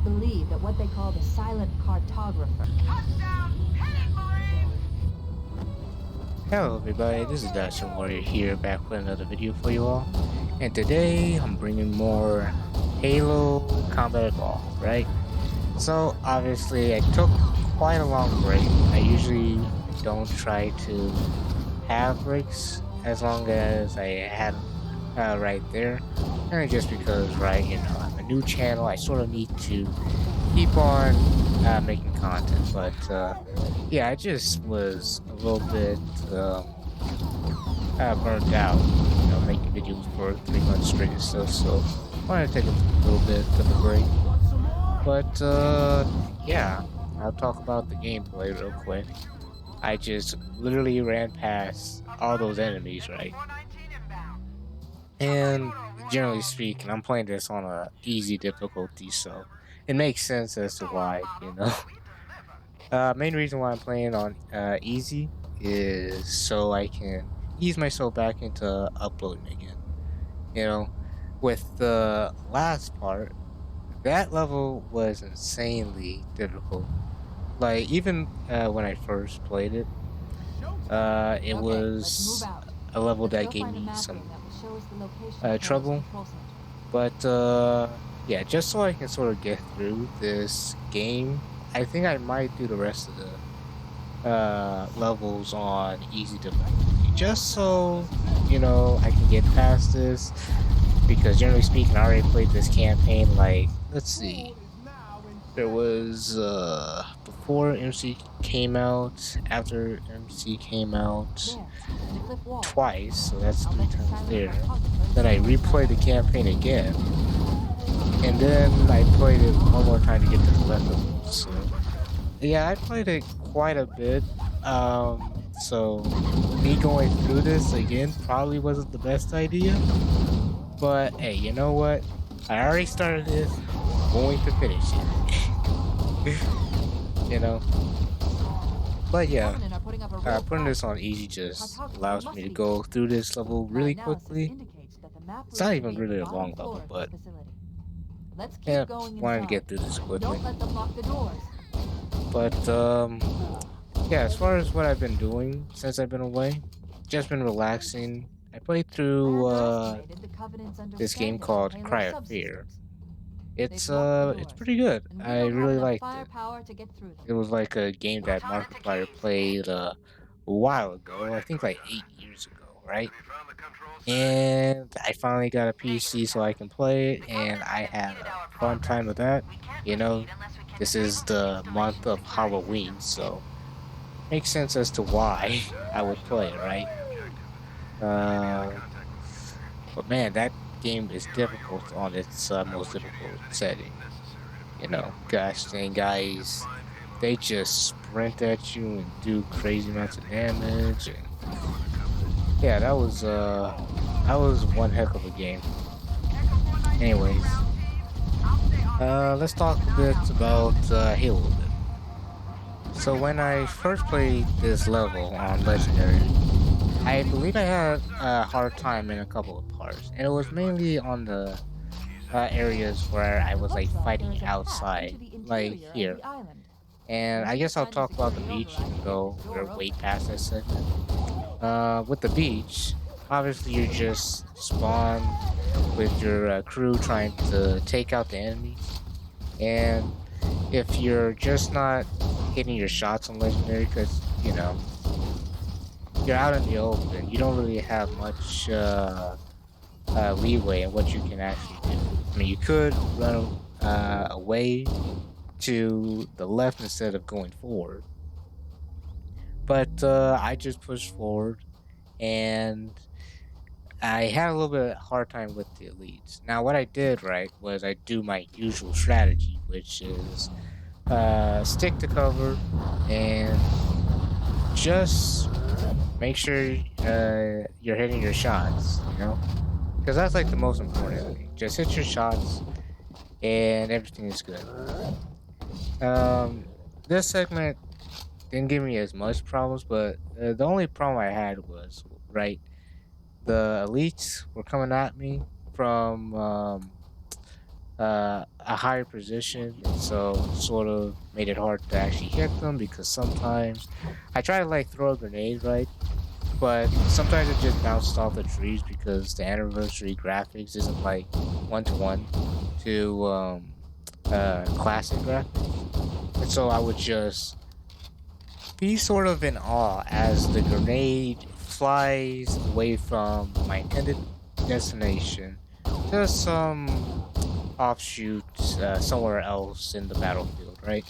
believe that what they call the silent cartographer. Hello everybody, this is DashingWarrior here, back with another video for you all. And today I'm bringing more Halo Combat Evolved, right? So obviously I took quite a long break. I usually don't try to have breaks as long as I had right there. And just because, right, I'm a new channel, I sort of need to keep on making content, but yeah, I just was a little bit burnt out, making videos for 3 months straight and stuff, so I wanted to take a little bit of a break. But yeah, I'll talk about the gameplay real quick. I just literally ran past all those enemies, right? And generally speaking, I'm playing this on a easy difficulty, so it makes sense as to why. Main reason why I'm playing on easy is so I can ease myself back into uploading again. You know, with the last part, that level was insanely difficult. Like even when I first played it, it Okay, let's move was out. a level Let's that go gave find a me mapping some that will show us the location of Halo's trouble. control center. But yeah, just so I can sort of get through this game, I think I might do the rest of the levels on easy difficulty, just so I can get past this. Because generally speaking, I already played this campaign. Like, let's see, there was before MC came out, after MC came out There, in the cliff wall. twice, so that's I'll 3 bet the times silent there. cartographer Then I is replayed the campaign again, and then I played it one more time to get to the levels. So yeah, I played it quite a bit. So me going through this again probably wasn't the best idea. But hey, you know what? I already started this. I'm going to finish it. you know. But The yeah, Covenant are putting up a real putting fight. this on easy just Cartographer allows must me to be go close. through this level My really analysis quickly. indicates that the map It's room not should even be at really the a bottom long floor level, of but this facility. Let's yeah, keep going wanted to inside. get through this quickly. Don't let them lock the doors. But yeah, as far as what I've been doing since I've been away, just been relaxing. I played through Underestimated the Covenant's this game understanding of called Halo's Cry of Fear. subsystems. They've It's locked the it's doors, pretty good. and we I don't have really enough liked it. firepower to get through It them. was like a game that Markiplier played a while ago. I think like 8 years ago, right? And I finally got a PC so I can play it, and I had a fun time with that. This is the month of Halloween, so makes sense as to why I would play it, right? Uh, but man, that game is difficult on its most difficult setting. Gosh dang guys, they just sprint at you and do crazy amounts of damage, and yeah, that was one heck of a game. Anyways, let's talk a bit about Halo a bit. So when I first played this level on Legendary, I believe I had a hard time in a couple of parts, and it was mainly on the areas where I was like Looks like there fighting is a path outside, into the like interior of here. the island. And We I need to guess I'll find the talk about the security beach, override even to get though this we're door way open. past that segment. With the beach, obviously you're just spawn with your crew trying to take out the enemies. And if you're just not hitting your shots on legendary, because you're out in the open, you don't really have much leeway in what you can actually do. I mean, you could run away to the left instead of going forward, but I just pushed forward, and I had a little bit hard time with the elites. Now, what I did right was I do my usual strategy, which is stick to cover and just make sure you're hitting your shots. Because that's like the most important thing. Just hit your shots, and everything is good. Um, this segment didn't give me as much problems, but the only problem I had was right. The elites were coming at me from a higher position, and so sort of made it hard to actually hit them because sometimes I try to like throw a grenade, right? But sometimes it just bounced off the trees because the anniversary graphics isn't like one to one to classic graphics. And so I would just be sort of in awe as the grenade flies away from my intended destination to some offshoot somewhere else in the battlefield, right?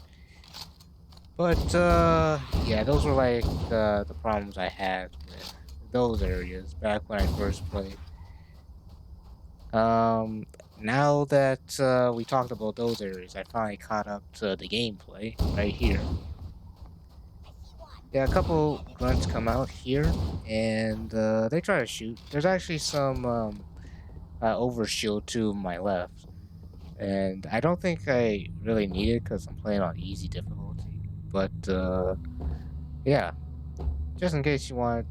But yeah, those were like the problems I had with those areas back when I first played. Um, Now that we talked about those areas, I finally caught up to the gameplay right here. Yeah, a couple grunts come out here, and they try to shoot. There's actually some overshield to my left, and I don't think I really need it because I'm playing on easy difficulty. But yeah, just in case you want,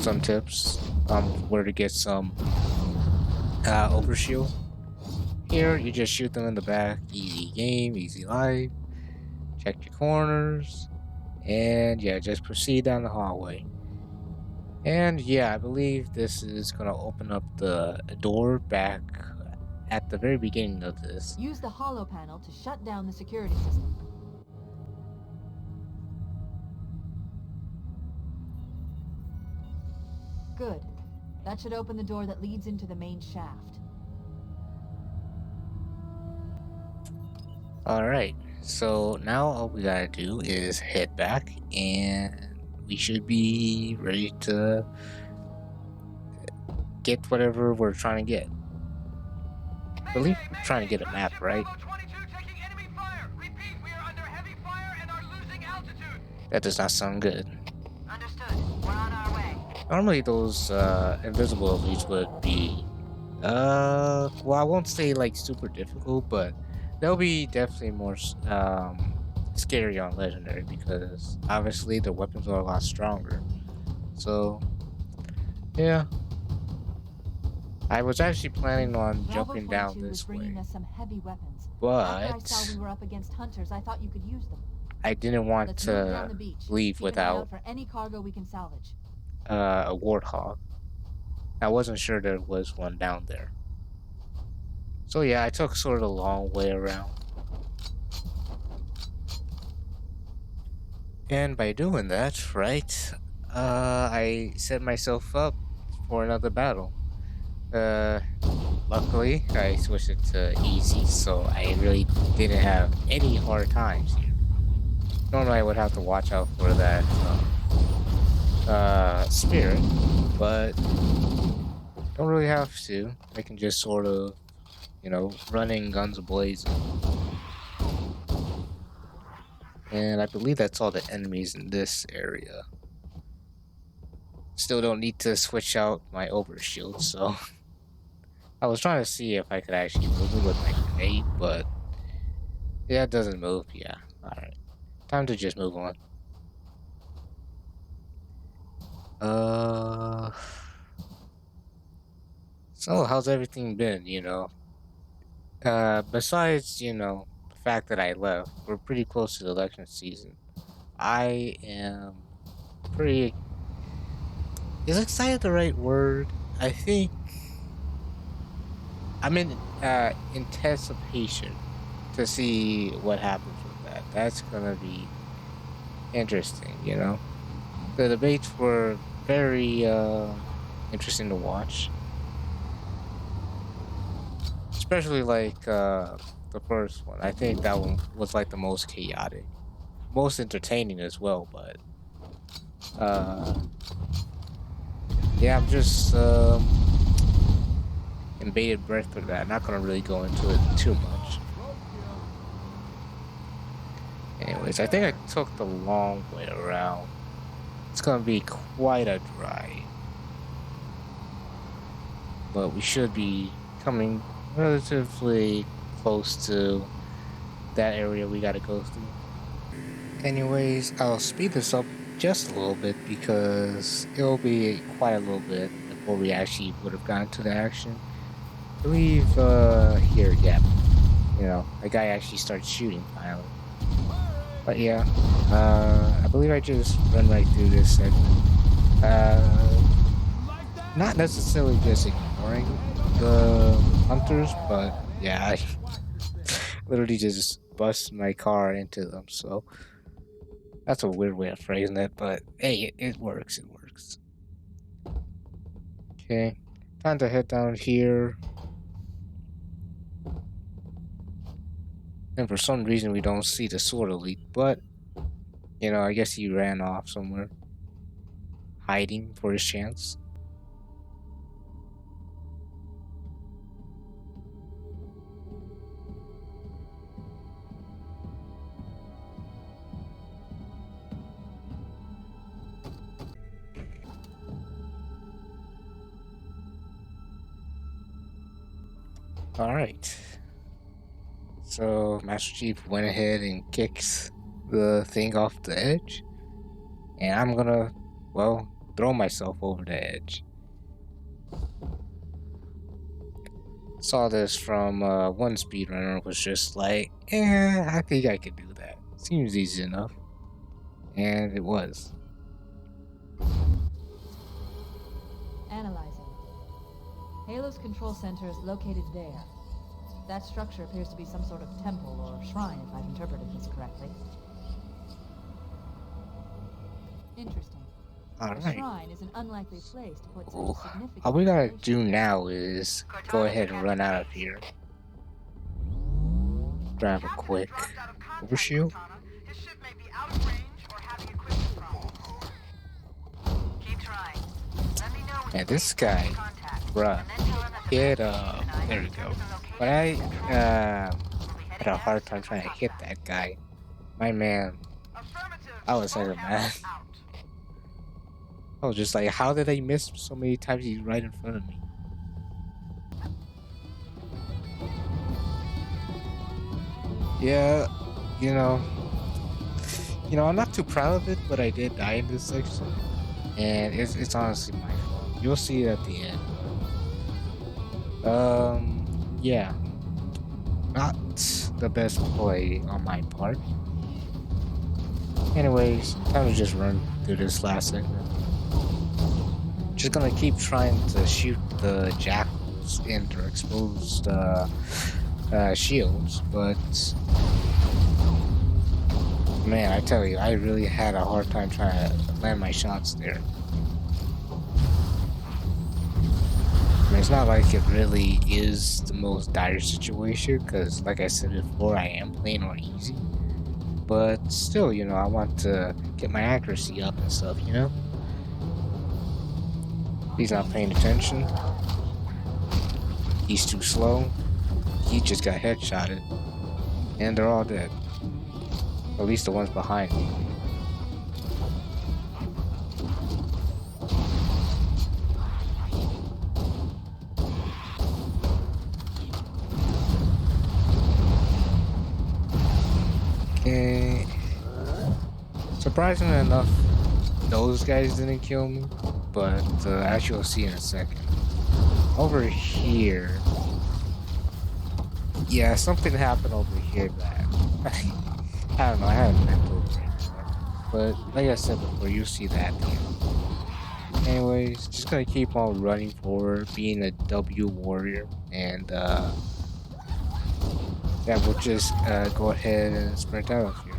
some tips on where to get some overshield. Here, you just shoot them in the back. Easy game, easy life. Check your corners, and yeah, just proceed down the hallway. And yeah, I believe this is gonna open up the door back at the very beginning of this. Use the hollow panel to shut down the security system. Good. That should open the door that leads into the main shaft. Alright, so now all we gotta do is head back, and we should be ready to get whatever we're trying to get. I believe we're trying to get a map, right? That does not sound good. Understood. We're on our way. Normally those invisible elites would be well, I won't say like super difficult, but they'll be definitely more scary on legendary because obviously the weapons are a lot stronger. So yeah, I was actually planning on Bravo jumping down 22 was this bringing way, us some heavy weapons. After I but saw we were up against hunters, I thought you could use them. I didn't want Let's move down to the beach. leave Keep an eye without out for any cargo we can salvage. a warthog. I wasn't sure there was one down there. So yeah, I took sort of a long way around. And by doing that, right, I set myself up for another battle. Uh, Luckily, I switched it to easy, so I really didn't have any hard times here. Normally, I would have to watch out for that spirit, but don't really have to. I can just sort of, running guns ablazing. And I believe that's all the enemies in this area. Still don't need to switch out my overshield, so I was trying to see if I could actually move it with my grenade, but yeah, it doesn't move. Yeah, alright. Time to just move on. So how's everything been, besides, the fact that I left, we're pretty close to the election season. I am pretty. Is excited the right word? I think I'm in anticipation to see what happens with that. That's gonna be interesting, The debates were very interesting to watch. Especially like the first one. I think that one was like the most chaotic. Most entertaining as well, but yeah, I'm just in bated breath for that. Not gonna really go into it too much. Anyways, I think I took the long way around. It's gonna be quite a drive, but we should be coming relatively close to that area we gotta go through. Anyways, I'll speed this up just a little bit because it'll be quite a little bit before we actually would have gotten to the action. believe, here, yeah. You know, the guy actually starts shooting finally. But yeah, I believe I just run right through this segment. Not necessarily just ignoring the hunters, but yeah, I literally just bust my car into them. So that's a weird way of phrasing it, but hey, it works. It works. Okay, time to head down here. And for some reason, we don't see the sword elite, but you know, I guess he ran off somewhere, hiding for his chance. All right. So Master Chief went ahead and kicks the thing off the edge, and I'm gonna, well, throw myself over the edge. Saw this from one speedrunner, was just like, I think I could do that. Seems easy enough. And it was. Analyzing. Halo's control center is located there. That structure appears to be some sort of temple or shrine, if I've interpreted this correctly. Interesting. Alright. The shrine is an unlikely place to put such significant All we gotta installation. do now is go ahead and run out of here. Grab a quick overshield. And this guy, bruh, hit there we go. But I had a hard time trying to hit that guy. My man, I was like, man. I was just like, how did I miss so many times? He's right in front of me. Yeah, you know, I'm not too proud of it, but I did die in this section, and it's honestly my fault. You'll see it at the end. Yeah, not the best play on my part. Anyways, time to just run through this last segment. Just gonna keep trying to shoot the jackals in their exposed shields, but man, I tell you, I really had a hard time trying to land my shots there. I mean, it's not like it really is the most dire situation, because like I said before, I am playing on easy. But still, you know, I want to get my accuracy up and stuff, you know? He's not paying attention. He's too slow. He just got headshotted. And they're all dead. At least the ones behind me. Okay. Surprisingly enough, those guys didn't kill me, but as you'll see in a second. Over here, yeah, something happened over here that I don't know. I haven't been over it, but like I said before, you'll see that. Anyways, just gonna keep on running forward, being a W warrior, and yeah, we'll just go ahead and sprint out of here.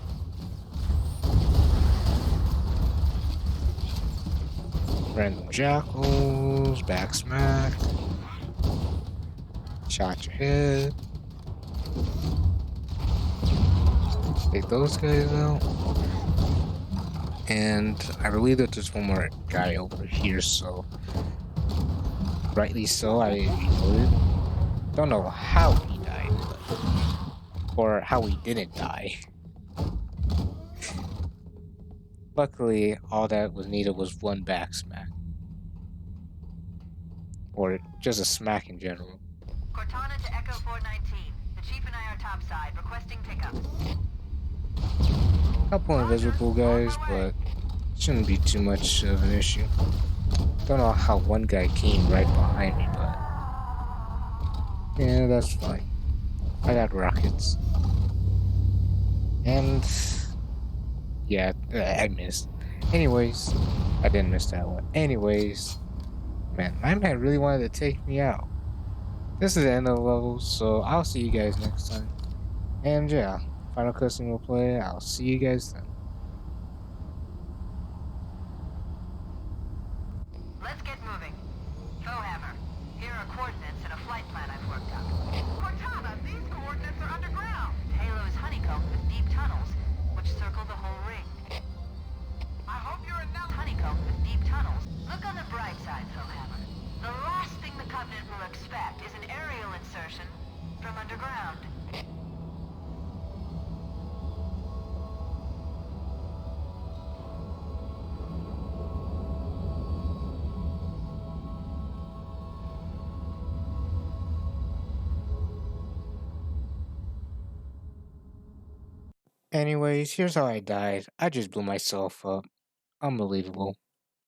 Random jackals, back smack, shot your head. Take those guys out. And I believe that there's one more guy over here, so rightly so, I reloaded. Don't know how he died, or how he didn't die. Luckily, all that was needed was one back smack. Or just a smack in general. Cortana to Echo 419. The Chief and I are topside, requesting pickup. Couple invisible guys, but shouldn't be too much of an issue. Don't know how one guy came right behind me, but Yeah, that's fine. I got rockets. And yeah, I missed. Anyways, I didn't miss that one. Anyways, man, my man really wanted to take me out. This is the end of the level, so I'll see you guys next time. And yeah, Final Cutscene will play. I'll see you guys then. Let's get moving. Foehammer, here are coordinates and a flight plan I've worked out. Cortana, these coordinates are underground. Halo is honeycombed with deep tunnels, which circle the whole ring. I hope you're enough honeycombed with deep tunnels. Look on the bright side, Foehammer. The last thing the Covenant will expect is an aerial insertion from underground. Anyways, here's how I died. I just blew myself up. Unbelievable.